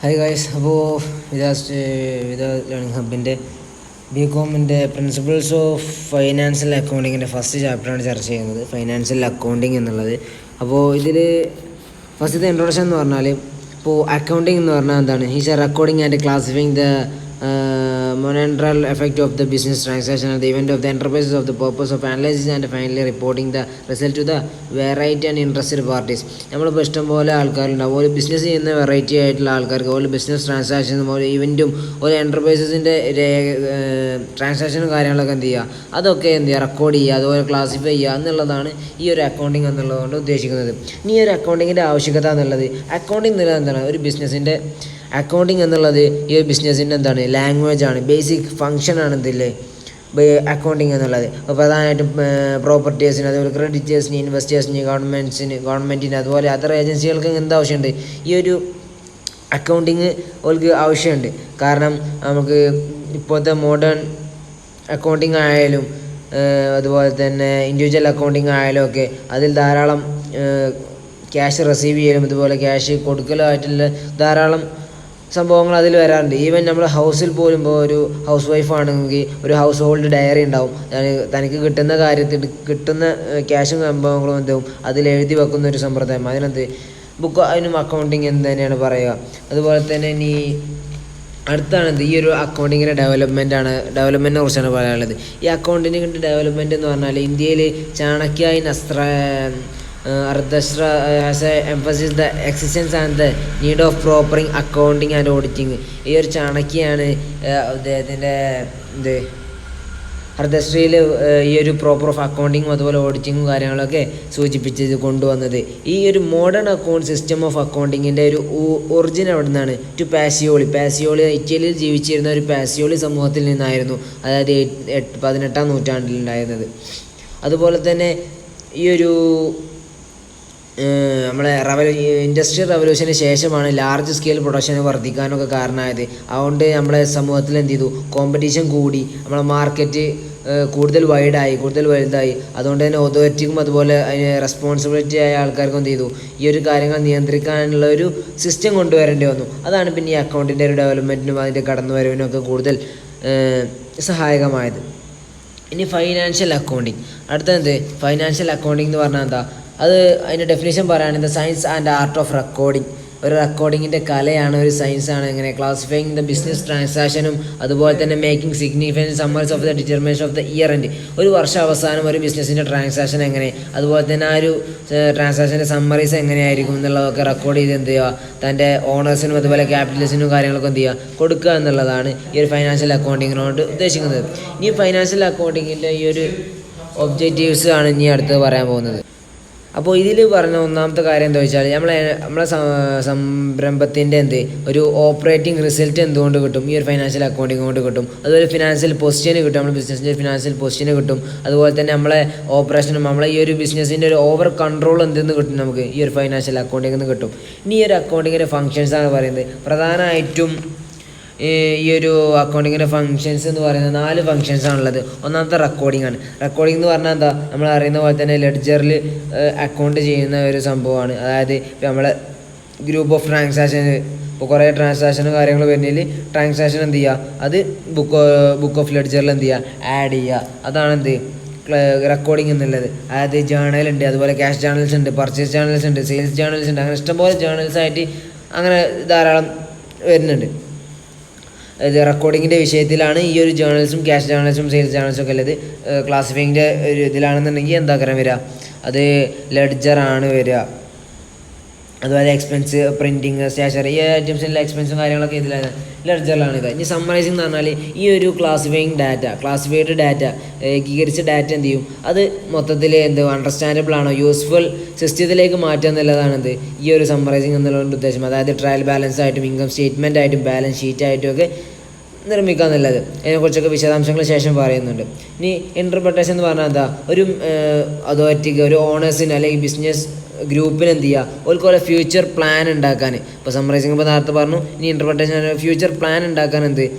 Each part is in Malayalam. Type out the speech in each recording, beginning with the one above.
Hi guys. അപ്പോൾ വിദ ലേണിംഗ് ഹബിൻ്റെ ബികോമിൻ്റെ പ്രിൻസിപ്പിൾസ് ഓഫ് ഫൈനാൻഷ്യൽ അക്കൗണ്ടിങ്ങിൻ്റെ ഫസ്റ്റ് ചാപ്റ്ററാണ് ചർച്ച ചെയ്യുന്നത്, ഫൈനാൻഷ്യൽ അക്കൗണ്ടിങ് എന്നുള്ളത്. അപ്പോൾ ഇതിൽ ഫസ്റ്റത്തെ ഇൻട്രൊഡക്ഷൻ എന്ന് പറഞ്ഞാൽ, ഇപ്പോൾ അക്കൗണ്ടിങ് എന്ന് പറഞ്ഞാൽ എന്താണ്? Is A recording and classifying the monetary effect of the business transaction and the event of the enterprises of the purpose of analysis and finally reporting the result to the variety and interested parties. നമ്മളിപ്പോൾ ഇഷ്ടംപോലെ ആൾക്കാരുണ്ടാവും. ഒരു ബിസിനസ് ചെയ്യുന്ന വെറൈറ്റി ആയിട്ടുള്ള ആൾക്കാർക്ക് ഒരു ബിസിനസ് ട്രാൻസാക്ഷനും ഒരു ഇവൻറ്റും ഒരു എൻ്റർപ്രൈസസിൻ്റെ ട്രാൻസാക്ഷനും കാര്യങ്ങളൊക്കെ എന്ത് ചെയ്യുക, അതൊക്കെ എന്ത് ചെയ്യുക, റെക്കോർഡ് ചെയ്യുക, അതുപോലെ ക്ലാസിഫൈ ചെയ്യുക എന്നുള്ളതാണ് ഈ ഒരു അക്കൗണ്ടിങ് എന്നുള്ളതുകൊണ്ട് ഉദ്ദേശിക്കുന്നത്. ഇനി ഒരു അക്കൗണ്ടിങ്ങിൻ്റെ ആവശ്യകത എന്നുള്ളത്, അക്കൗണ്ടിങ് എന്നുള്ളത് എന്താണ്? ഒരു ബിസിനസ്സിൻ്റെ അക്കൗണ്ടിങ് എന്നുള്ളത് ഈ ഒരു ബിസിനസ്സിൻ്റെ എന്താണ്? ലാംഗ്വേജ് ആണ്, ബേസിക് ഫങ്ഷനാണ് ഇതില്ലേ അക്കൗണ്ടിങ് എന്നുള്ളത്. അപ്പോൾ പ്രധാനമായിട്ടും പ്രോപ്പർട്ടീസിന്, അതുപോലെ ക്രെഡിറ്റേഴ്സിന്, ഇൻവെസ്റ്റേഴ്സിന്, ഗവൺമെൻറ്റിന്, അതുപോലെ അതർ ഏജൻസികൾക്ക് എന്താവശ്യമുണ്ട്? ഈ ഒരു അക്കൗണ്ടിങ് അവർക്ക് ആവശ്യമുണ്ട്. കാരണം നമുക്ക് ഇപ്പോഴത്തെ മോഡേൺ അക്കൗണ്ടിങ് ആയാലും അതുപോലെ തന്നെ ഇൻഡിവിജ്വൽ അക്കൗണ്ടിങ് ആയാലും ഒക്കെ അതിൽ ധാരാളം ക്യാഷ് റിസീവ് ചെയ്യലും അതുപോലെ ക്യാഷ് കൊടുക്കലുമായിട്ടുള്ള ധാരാളം സംഭവങ്ങൾ അതിൽ വരാറുണ്ട്. ഈവൻ നമ്മൾ ഹൗസിൽ പോലും ഇപ്പോൾ ഒരു ഹൗസ് വൈഫ് ആണെങ്കിൽ ഒരു ഹൗസ് ഹോൾഡ് ഡയറി ഉണ്ടാവും. തനിക്ക് കിട്ടുന്ന കാര്യത്തിൽ കിട്ടുന്ന ക്യാഷും സംഭവങ്ങളും എന്താവും അതിൽ എഴുതി വെക്കുന്ന ഒരു സമ്പ്രദായം, അതിനെന്ത് ബുക്ക്, അതിനും അക്കൗണ്ടിങ് എന്ന് തന്നെയാണ് പറയുക. അതുപോലെ തന്നെ ഇനി അടുത്താണെന്ത്? ഈ ഒരു അക്കൗണ്ടിങ്ങിൻ്റെ ഡെവലപ്മെൻറ്റിനെ കുറിച്ചാണ് പറയാനുള്ളത്. ഈ അക്കൗണ്ടിങ്ങിൻ്റെ ഡെവലപ്മെൻറ്റ് എന്ന് പറഞ്ഞാൽ ഇന്ത്യയിൽ Chanakya Ardhashra has emphasized the existence and the need of proper accounting and auditing. ഈ ഒരു ചാണക്യയാണ് അദ്ദേഹത്തിൻ്റെ അർദ്ധശ്രീയിൽ ഈ ഒരു പ്രോപ്പർ ഓഫ് അക്കൗണ്ടിങ്ങും അതുപോലെ ഓഡിറ്റിങ്ങും കാര്യങ്ങളൊക്കെ സൂചിപ്പിച്ചത് കൊണ്ടുവന്നത്. ഈ ഒരു മോഡേൺ അക്കൗണ്ട് സിസ്റ്റം ഓഫ് അക്കൗണ്ടിങ്ങിൻ്റെ ഒരു ഒറിജിൻ എവിടെ നിന്നാണ്? ടു പാസിയോളി ഇറ്റലിയിൽ ജീവിച്ചിരുന്ന ഒരു പാസിയോളി സമൂഹത്തിൽ നിന്നായിരുന്നു, അതായത് 18ാം നൂറ്റാണ്ടിലുണ്ടായിരുന്നത്. അതുപോലെ തന്നെ ഈ ഒരു നമ്മളെ ഇൻഡസ്ട്രിയൽ റവല്യൂഷന് ശേഷമാണ് ലാർജ് സ്കെയിൽ പ്രൊഡക്ഷൻ വർദ്ധിക്കാനൊക്കെ കാരണമായത്. അതുകൊണ്ട് നമ്മളെ സമൂഹത്തിൽ എന്ത് ചെയ്തു? കോമ്പറ്റീഷൻ കൂടി, നമ്മളെ മാർക്കറ്റ് കൂടുതൽ വലുതായി. അതുകൊണ്ട് തന്നെ അതോറിറ്റിക്കും അതുപോലെ അതിന് റെസ്പോൺസിബിലിറ്റി ആയ ആൾക്കാർക്കും എന്ത് ചെയ്തു? ഈ ഒരു കാര്യങ്ങൾ നിയന്ത്രിക്കാനുള്ള ഒരു സിസ്റ്റം കൊണ്ടുവരേണ്ടി വന്നു. അതാണ് പിന്നെ ഈ അക്കൗണ്ടിൻ്റെ ഒരു ഡെവലപ്മെൻറ്റിനും അതിൻ്റെ കടന്നുവരവിനും ഒക്കെ കൂടുതൽ സഹായകമായത്. ഇനി ഫൈനാൻഷ്യൽ അക്കൗണ്ടിങ്. അടുത്തത് ഫൈനാൻഷ്യൽ അക്കൗണ്ടിങ് എന്ന് പറഞ്ഞാൽ എന്താ? അത് അതിൻ്റെ ഡെഫിനേഷൻ പറയുകയാണെങ്കിൽ science and art of recording. ഒരു റെക്കോർഡിങ്ങിൻ്റെ കലയാണ്, ഒരു സയൻസാണ്. എങ്ങനെ? ക്ലാസിഫൈങ് ദ ബിസിനസ് ട്രാൻസാക്ഷനും അതുപോലെ തന്നെ making significant summaries of the determination of the year end. ഒരു വർഷം അവസാനം ഒരു ബിസിനസ്സിൻ്റെ ട്രാൻസാക്ഷൻ എങ്ങനെ, അതുപോലെ തന്നെ ആ ഒരു ട്രാൻസാക്ഷൻ്റെ സമ്മറീസ് എങ്ങനെയായിരിക്കും എന്നുള്ളതൊക്കെ റെക്കോർഡ് ചെയ്ത് എന്ത് ചെയ്യുക, തൻ്റെ ഓണേഴ്സിനും അതുപോലെ ക്യാപിറ്റലിസ്റ്റിനും കാര്യങ്ങളൊക്കെ എന്ത് ചെയ്യുക, കൊടുക്കുക എന്നുള്ളതാണ് ഈ ഒരു ഫൈനാൻഷ്യൽ അക്കൗണ്ടിങ്ങിനോട് ഉദ്ദേശിക്കുന്നത്. ഇനി ഫൈനാൻഷ്യൽ അക്കൗണ്ടിങ്ങിൻ്റെ ഈ ഒരു ഒബ്ജക്റ്റീവ്സ് ആണ് ഇനി അടുത്ത് പറയാൻ പോകുന്നത്. അപ്പോൾ ഇതിൽ പറഞ്ഞ ഒന്നാമത്തെ കാര്യം എന്താ വെച്ചാൽ, നമ്മളെ സംരംഭത്തിൻ്റെ ഒരു ഓപ്പറേറ്റിംഗ് റിസൾട്ട് എന്തുകൊണ്ട് കിട്ടും? ഈ ഒരു ഫൈനാൻഷ്യൽ അക്കൗണ്ടിങ് കൊണ്ട് കിട്ടും. അതുപോലെ ഫിനാൻഷ്യൽ പൊസിഷന് കിട്ടും, നമ്മുടെ ബിസിനസ്സിൻ്റെ ഫിനാൻഷ്യൽ പൊസിഷന് കിട്ടും. അതുപോലെ തന്നെ നമ്മളെ ഓപ്പറേഷനും നമ്മളെ ഈ ഒരു ബിസിനസ്സിൻ്റെ ഒരു ഓവർ കൺട്രോൾ എന്തെന്ന് കിട്ടും നമുക്ക് ഈ ഒരു ഫൈനാൻഷ്യൽ അക്കൗണ്ടിങ്ങിൽ നിന്ന് കിട്ടും. ഇനി ഈ ഒരു അക്കൗണ്ടിങ്ങിൻ്റെ ഫങ്ഷൻസാണ് പറയുന്നത്. പ്രധാനമായിട്ടും ഈ ഒരു അക്കൗണ്ടിങ്ങിൻ്റെ ഫങ്ഷൻസ് എന്ന് പറയുന്നത് 4 ഫങ്ഷൻസാണുള്ളത്. ഒന്നാമത്തെ റെക്കോർഡിംഗ് ആണ്. റെക്കോർഡിംഗ് എന്ന് പറഞ്ഞാൽ എന്താ? നമ്മൾ അറിയുന്ന പോലെ തന്നെ ലെഡ്ജറിൽ അക്കൗണ്ട് ചെയ്യുന്ന ഒരു സംഭവമാണ്. അതായത് ഇപ്പോൾ നമ്മളെ ഗ്രൂപ്പ് ഓഫ് ട്രാൻസാക്ഷൻ, ഇപ്പോൾ കുറേ ട്രാൻസാക്ഷനും കാര്യങ്ങൾ വരുന്നതിൽ ട്രാൻസാക്ഷൻ എന്ത് ചെയ്യുക, അത് ബുക്ക് ഓഫ് ലെഡ്ജറിൽ എന്ത് ചെയ്യുക, ആഡ് ചെയ്യുക. അതാണ് റെക്കോർഡിംഗ് എന്നുള്ളത്. അതായത് ജേർണൽ ഉണ്ട്, അതുപോലെ ക്യാഷ് ജേർണൽസ് ഉണ്ട്, പർച്ചേസ് ജേർണൽസ് ഉണ്ട്, സെയിൽസ് ജേർണൽസ് ഉണ്ട്. അങ്ങനെ ഇഷ്ടംപോലെ ജേർണൽസ് ആയിട്ട് അങ്ങനെ ധാരാളം വരുന്നുണ്ട്. ഇത് റെക്കോർഡിങ്ങിൻ്റെ വിഷയത്തിലാണ് ഈ ഒരു ജേർണൽസും ക്യാഷ് ജേർണൽസും സെയിൽസ് ജേർണൽസും ഒക്കെ ഉള്ളത്. ക്ലാസിഫൈങ്ങിൻ്റെ ഒരു ഇതിലാണെന്നുണ്ടെങ്കിൽ എന്താ കാര്യം വരിക, അത് ലെഡ്ജറാണ് വരിക. അതുപോലെ എക്സ്പെൻസ്, പ്രിൻറ്റിങ്, സ്റ്റേഷനറി, ഈ ഐറ്റംസിൻ്റെ എക്സ്പെൻസും കാര്യങ്ങളൊക്കെ ഇതിലാണ്, ലെഡ്ജറിലാണ് ഇത്. ഇനി സമ്മറൈസിങ് എന്ന് പറഞ്ഞാൽ ഈ ഒരു ക്ലാസിഫൈഡ് ഡാറ്റ ഏകീകരിച്ച ഡാറ്റ എന്ത് ചെയ്യും, അത് മൊത്തത്തിൽ അണ്ടർസ്റ്റാൻഡബിൾ ആണോ, യൂസ്ഫുൾ സിസ്റ്റത്തിലേക്ക് മാറ്റുക എന്നുള്ളതാണ് ഈ ഒരു സമ്മറൈസിങ് എന്നുള്ളതിൻ്റെ ഉദ്ദേശം. അതായത് ട്രയൽ ബാലൻസ് ആയിട്ടും ഇൻകം സ്റ്റേറ്റ്മെൻ്റ് ആയിട്ടും ബാലൻസ് ഷീറ്റ് ആയിട്ടും ഒക്കെ നിർമ്മിക്കുക എന്നുള്ളത്. അതിനെക്കുറിച്ചൊക്കെ വിശദാംശങ്ങൾ ശേഷം പറയുന്നുണ്ട്. ഇനി ഇൻ്റർപ്രിട്ടേഷൻ എന്ന് പറഞ്ഞാൽ എന്താ? ഒരു അതോറിറ്റിക്ക്, ഒരു ഓണേഴ്സിന് അല്ലെങ്കിൽ ബിസിനസ് ഗ്രൂപ്പിന് എന്ത് ചെയ്യുക, ഓൽക്കോലെ ഫ്യൂച്ചർ പ്ലാൻ ഉണ്ടാക്കാൻ. ഇപ്പോൾ സമ്മറൈസിങ് ഇപ്പോൾ നേരത്തെ പറഞ്ഞു. ഇനി ഇൻ്റർപ്രിട്ടേഷൻ ഫ്യൂച്ചർ പ്ലാൻ ഉണ്ടാക്കാൻ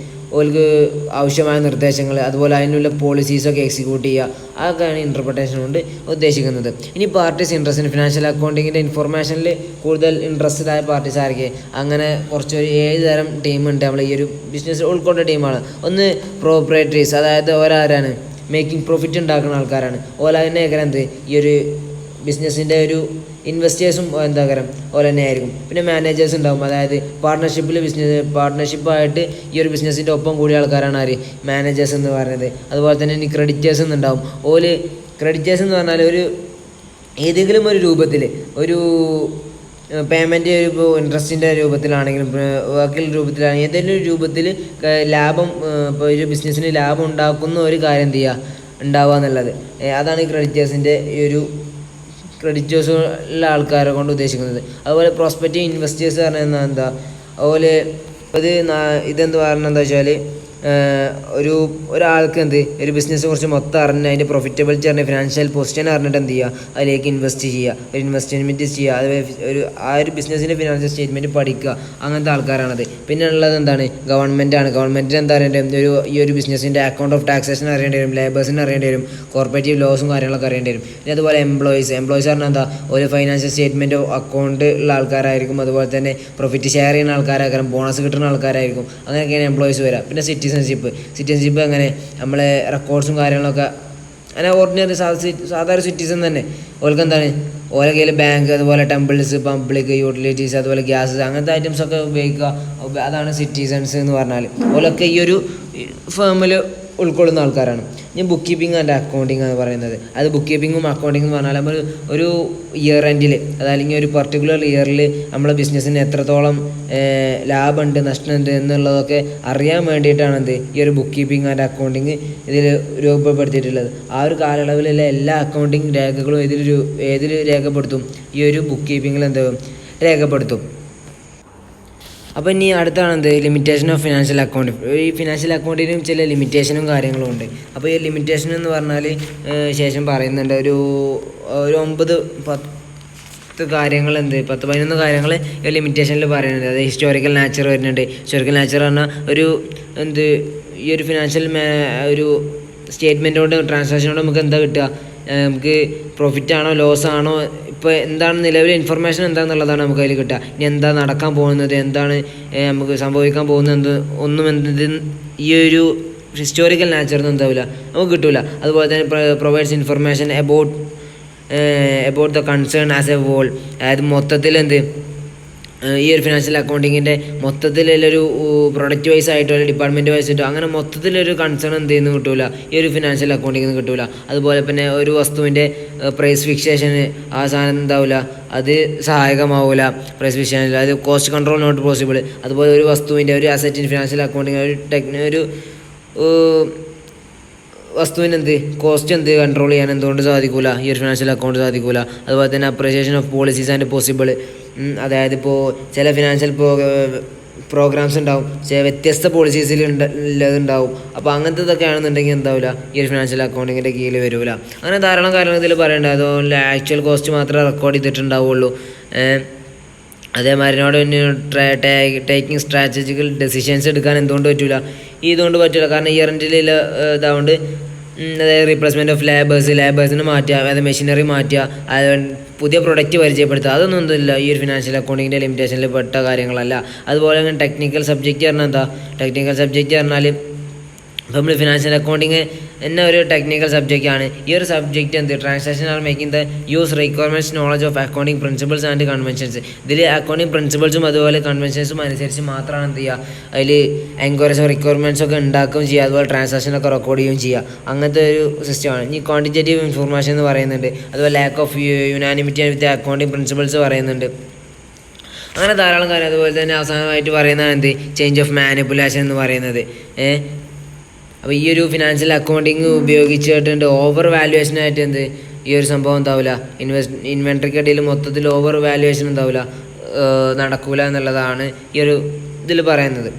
ഓൽക്ക് ആവശ്യമായ നിർദ്ദേശങ്ങൾ അതുപോലെ അതിനുള്ള പോളിസീസൊക്കെ എക്സിക്യൂട്ട് ചെയ്യുക, അതൊക്കെയാണ് ഇൻ്റർപ്രിട്ടേഷൻ കൊണ്ട് ഉദ്ദേശിക്കുന്നത്. ഇനി പാർട്ടീസ് ഇൻട്രസ്റ്റ് ഇൻ ഫിനാൻഷ്യൽ അക്കൗണ്ടിങ്ങിൻ്റെ ഇൻഫർമേഷനിൽ കൂടുതൽ ഇൻട്രസ്റ്റഡ് ആയ പാർട്ടീസ് ആയിരിക്കും. അങ്ങനെ കുറച്ച് 7 തരം ടീമുണ്ട് നമ്മൾ ഈ ഒരു ബിസിനസ് ഉൾക്കൊണ്ട ടീമാണ്. ഒന്ന് പ്രോപ്രൈറ്ററീസ്, അതായത് ഓരാരാണ് മേക്കിംഗ് പ്രോഫിറ്റ് ഉണ്ടാക്കുന്ന ആൾക്കാരാണ്. ഓല തന്നെ എന്ത് ഈ ഒരു ബിസിനസ്സിൻ്റെ ഒരു ഇൻവെസ്റ്റേഴ്സും എന്താ കാരം ഓല തന്നെ ആയിരിക്കും. പിന്നെ മാനേജേഴ്സ് ഉണ്ടാവും, അതായത് പാർട്ട്ണർഷിപ്പായിട്ട് ഈ ഒരു ബിസിനസ്സിൻ്റെ ഒപ്പം കൂടിയ ആൾക്കാരാണ് ആര് മാനേജേഴ്സ് എന്ന് പറയുന്നത്. അതുപോലെ തന്നെ ഇനി ക്രെഡിറ്റേഴ്സ് എന്നുണ്ടാവും. ക്രെഡിറ്റേഴ്സ് എന്ന് പറഞ്ഞാൽ ഒരു ഏതെങ്കിലും ഒരു രൂപത്തിൽ ഒരു പേയ്മെൻറ്റ് ഇപ്പോൾ ഇൻട്രസ്റ്റിൻ്റെ രൂപത്തിലാണെങ്കിലും ബാക്കിയുള്ള രൂപത്തിലാണെങ്കിലും ഏതെങ്കിലും ഒരു രൂപത്തിൽ ലാഭം ഇപ്പോൾ ഒരു ബിസിനസ്സിന് ലാഭം ഉണ്ടാക്കുന്ന ഒരു കാര്യം എന്ത് ചെയ്യുക ഉണ്ടാവുക എന്നുള്ളത്, അതാണ് ഈ ക്രെഡിറ്റേഴ്സിൻ്റെ ഈ ഒരു ക്രെഡിറ്റേഴ്സ് ഉള്ള ആൾക്കാരെ കൊണ്ട് ഉദ്ദേശിക്കുന്നത്. അതുപോലെ പ്രോസ്പെക്റ്റീവ് ഇൻവെസ്റ്റേഴ്സ് പറഞ്ഞാൽ എന്താ, അതുപോലെ ഇതെന്ത് പറഞ്ഞാൽ എന്താ വെച്ചാൽ ഒരാൾക്ക് ഒരു ബിസിനസ്സിനെ കുറിച്ച് മൊത്തം അറിഞ്ഞ് അതിൻ്റെ പ്രോഫിറ്റബിലിറ്റി അറിഞ്ഞ് ഫിനാൻഷ്യൽ പൊസിഷൻ അറിഞ്ഞിട്ട് എന്ത് ചെയ്യുക, അതിലേക്ക് ഇൻവെസ്റ്റ് ചെയ്യുക, ഒരു ഇൻവെസ്റ്റ്മെൻറ്റ് ചെയ്യുക, അതുപോലെ ആ ഒരു ബിസിനസ്സിൻ്റെ ഫിനാൻഷ്യൽ സ്റ്റേറ്റ്മെൻറ്റ് പഠിക്കുക, അങ്ങനത്തെ ആൾക്കാരാണത്. പിന്നെ ഉള്ളത് എന്താണ്, ഗവൺമെൻറ്റാണ്. ഗവൺമെൻറ്റിന് എന്താ അറിയേണ്ടി വരും, ഈ ഒരു ബിസിനസ്സിൻ്റെ അക്കൗണ്ട് ഓഫ് ടാക്സേഷൻ അറിയേണ്ടി വരും, ലേബേഴ്സിന് അറിയേണ്ടി വരും, കോർപ്പറേറ്റീവ് ലോസും കാര്യങ്ങളൊക്കെ അറിയേണ്ടി വരും. പിന്നെ അതുപോലെ എംപ്ലോയീസ് പറഞ്ഞാൽ എന്താ, ഒരു ഫൈനാൻഷ്യൽ സ്റ്റേറ്റ്മെൻറ്റ് അക്കൗണ്ട് ഉള്ള ആൾക്കാരായിരിക്കും. അതുപോലെ തന്നെ പ്രോഫിറ്റ് ഷെയർ ചെയ്യുന്ന ആൾക്കാരായിരിക്കും, ബോണസ് കിട്ടുന്ന ആൾക്കാരായിരിക്കും. അങ്ങനെയൊക്കെയാണ് എംപ്ലോയീസ് വരിക. പിന്നെ സിറ്റിസൺഷിപ്പ് അങ്ങനെ നമ്മളെ റെക്കോർഡ്സും കാര്യങ്ങളൊക്കെ അങ്ങനെ ഓർഡിനറി സാധാരണ സിറ്റിസൺ തന്നെ. ഓൾക്ക് എന്താണ്, ഓരോ കയ്യിൽ ബാങ്ക്, അതുപോലെ ടെമ്പിൾസ്, പബ്ലിക് യൂട്ടിലിറ്റീസ്, അതുപോലെ ഗ്യാസ്, അങ്ങനത്തെ ഐറ്റംസൊക്കെ ഉപയോഗിക്കുക. അതാണ് സിറ്റിസൺസ് എന്ന് പറഞ്ഞാൽ. ഓലൊക്കെ ഈ ഒരു ഫേമിൽ ഉൾക്കൊള്ളുന്ന ആൾക്കാരാണ്. ഇനി ബുക്ക് കീപ്പിംഗ് ആൻഡ് അക്കൗണ്ടിങ് എന്ന് പറയുന്നത്, അത് ബുക്ക് കീപ്പിങ്ങും അക്കൗണ്ടിങ്ങും എന്ന് പറഞ്ഞാൽ നമ്മൾ ഒരു ഇയർ എൻഡിൽ, അതല്ലെങ്കിൽ ഒരു പർട്ടിക്കുലർ ഇയറിൽ നമ്മളെ ബിസിനസ്സിന് എത്രത്തോളം ലാഭമുണ്ട് നഷ്ടമുണ്ട് എന്നുള്ളതൊക്കെ അറിയാൻ വേണ്ടിയിട്ടാണ് ഈ ഒരു ബുക്ക് കീപ്പിംഗ് ആൻഡ് അക്കൗണ്ടിങ് ഇതിൽ രൂപപ്പെടുത്തിയിട്ടുള്ളത്. ആ ഒരു കാലയളവിലുള്ള എല്ലാ അക്കൗണ്ടിങ് രേഖകളും ഏതിൽ രേഖപ്പെടുത്തും, ഈ ഒരു ബുക്ക് കീപ്പിങ്ങിൽ രേഖപ്പെടുത്തും. അപ്പോൾ ഇനി അടുത്താണ് ലിമിറ്റേഷൻ ഓഫ് ഫിനാൻഷ്യൽ അക്കൗണ്ട്. ഈ ഫിനാൻഷ്യൽ അക്കൗണ്ടിനും ചില ലിമിറ്റേഷനും കാര്യങ്ങളും ഉണ്ട്. അപ്പോൾ ഈ ലിമിറ്റേഷൻ എന്ന് പറഞ്ഞാൽ ശേഷം പറയുന്നുണ്ട് ഒരു 9-10 കാര്യങ്ങൾ 10-11 കാര്യങ്ങൾ ഈ ലിമിറ്റേഷനിൽ പറയുന്നുണ്ട്. അത് ഹിസ്റ്റോറിക്കൽ നാച്ചർ വരുന്നുണ്ട്. ഹിസ്റ്റോറിക്കൽ നാച്ചർ പറഞ്ഞാൽ ഈ ഒരു ഫിനാൻഷ്യൽ ഒരു സ്റ്റേറ്റ്മെൻറ്റോട് ട്രാൻസാക്ഷനോട് നമുക്ക് എന്താ കിട്ടുക, നമുക്ക് പ്രോഫിറ്റാണോ ലോസാണോ, ഇപ്പോൾ എന്താണ് നിലവിലെ ഇൻഫർമേഷൻ എന്താണെന്നുള്ളതാണ് നമുക്ക് അതിൽ കിട്ടുക. ഇനി എന്താ നടക്കാൻ പോകുന്നത്, എന്താണ് നമുക്ക് സംഭവിക്കാൻ പോകുന്നത്, ഈ ഒരു ഹിസ്റ്റോറിക്കൽ നാച്ചറൊന്നും എന്താവില്ല, നമുക്ക് കിട്ടില്ല. അതുപോലെ തന്നെ provides information about the concern as a whole. അതായത് മൊത്തത്തിൽ ഈ ഒരു ഫിനാൻഷ്യൽ അക്കൗണ്ടിങ്ങിൻ്റെ മൊത്തത്തിലൊരു പ്രൊഡക്റ്റ് വൈസ് ആയിട്ടോ അല്ലെങ്കിൽ ഡിപ്പാർട്ട്മെൻറ്റ് വൈസ് ആയിട്ടോ അങ്ങനെ മൊത്തത്തിലൊരു കൺസേൺ ചെയ്യുന്നു കിട്ടില്ല, ഈ ഒരു ഫിനാൻഷ്യൽ അക്കൗണ്ടിങ്ങിൽ നിന്ന് കിട്ടില്ല. അതുപോലെ പിന്നെ ഒരു വസ്തുവിൻ്റെ പ്രൈസ് ഫിക്സേഷന് ആ സാധനം എന്താവില്ല, അത് സഹായകമാവില്ല പ്രൈസ് ഫിക്സേഷനിൽ. അതായത് കോസ്റ്റ് കൺട്രോൾ നോട്ട് പോസിബിൾ. അതുപോലെ ഒരു വസ്തുവിൻ്റെ ഒരു അസറ്റിൻ ഫിനാൻഷ്യൽ അക്കൗണ്ടിങ് ഒരു വസ്തുവിന് കോസ്റ്റ് കൺട്രോൾ ചെയ്യാൻ എന്തുകൊണ്ട് സാധിക്കില്ല, ഈ ഒരു ഫിനാൻഷ്യൽ അക്കൗണ്ട് സാധിക്കില്ല. അതുപോലെ തന്നെ appreciation of policies and possible. അതായത് ഇപ്പോൾ ചില ഫിനാൻഷ്യൽ പ്രോഗ്രാംസ് ഉണ്ടാവും, വ്യത്യസ്ത പോളിസീസിൽ ഉള്ളതുണ്ടാവും. അപ്പോൾ അങ്ങനത്തതൊക്കെ ആണെന്നുണ്ടെങ്കിൽ എന്താവില്ല, ഈ ഒരു ഫിനാൻഷ്യൽ അക്കൗണ്ടിങ്ങിൻ്റെ കീഴിൽ വരില്ല. അങ്ങനെ ധാരാളം കാര്യങ്ങൾ ഇതിൽ പറയേണ്ടത്. അതുപോലെ ആക്ച്വൽ കോസ്റ്റ് മാത്രമേ റെക്കോർഡ് ചെയ്തിട്ടുണ്ടാവുള്ളൂ. അതേമാതിരിനോട് ടേക്കിംഗ് സ്ട്രാറ്റജിക്കൽ ഡെസിഷൻസ് എടുക്കാൻ എന്തുകൊണ്ട് പറ്റില്ല, ഇതുകൊണ്ട് പറ്റില്ല. കാരണം ഇയർ എൻഡിൽ ഇതാവുകൊണ്ട് അതായത് റീപ്ലേസ്മെൻറ്റ് ഓഫ് ലേബേഴ്സിന് മാറ്റുക, അതായത് മെഷീനറി മാറ്റുക, അത് പുതിയ പ്രൊഡക്റ്റ് പരിചയപ്പെടുത്തുക, അതൊന്നും ഒന്നുമില്ല ഈ ഒരു ഫിനാൻഷ്യൽ അക്കൗണ്ടിങ്ങിൻ്റെ ലിമിറ്റേഷനിൽ പെട്ട കാര്യങ്ങളല്ല. അതുപോലെ തന്നെ ടെക്നിക്കൽ സബ്ജക്റ്റ് പറഞ്ഞാൽ ടെക്നിക്കൽ സബ്ജക്റ്റ് പറഞ്ഞാൽ ഇപ്പോൾ നമ്മൾ ഫിനാൻഷ്യൽ അക്കൗണ്ടിങ് എന്ന ഒരു ടെക്നിക്കൽ സബ്ജക്റ്റാണ്. ഈ ഒരു subject transaction are making the use requirements knowledge of accounting principles and conventions. ഇതിൽ അക്കൗണ്ടിങ് പ്രിൻസിപ്പിൾസും അതുപോലെ കൺവെൻഷൻസും അനുസരിച്ച് മാത്രമാണ് അതിൽ എൻക്വയറീസും റിക്വയർമെൻറ്റ്സ് ഒക്കെ ഉണ്ടാക്കുകയും ചെയ്യുക, അതുപോലെ ട്രാൻസാക്ഷനൊക്കെ റെക്കോർഡ് ചെയ്യുകയും ചെയ്യുക. അങ്ങനത്തെ ഒരു സിസ്റ്റമാണ്. ഇനി ക്വാണ്ടിറ്റേറ്റീവ് ഇൻഫർമേഷൻ എന്ന് പറയുന്നുണ്ട്. അതുപോലെ lack of unanimity with accounting principles പറയുന്നുണ്ട്. അങ്ങനെ ധാരാളം കാര്യം. അതുപോലെ തന്നെ അവസാനമായിട്ട് പറയുന്നതാണ് ചേഞ്ച് ഓഫ് മാനിപ്പുലേഷൻ എന്ന് പറയുന്നത്. അപ്പോൾ ഈ ഒരു ഫിനാൻഷ്യൽ അക്കൗണ്ടിങ് ഉപയോഗിച്ചിട്ടുണ്ട് ഓവർ വാല്യുവേഷനായിട്ട് ഈ ഒരു സംഭവം എന്താവില്ല, ഇൻവെൻട്രിക്കിടയിൽ മൊത്തത്തിൽ ഓവർ വാല്യുവേഷൻ എന്താവില്ല, നടക്കൂല എന്നുള്ളതാണ് ഈ ഒരു ഇതിൽ പറയുന്നത്.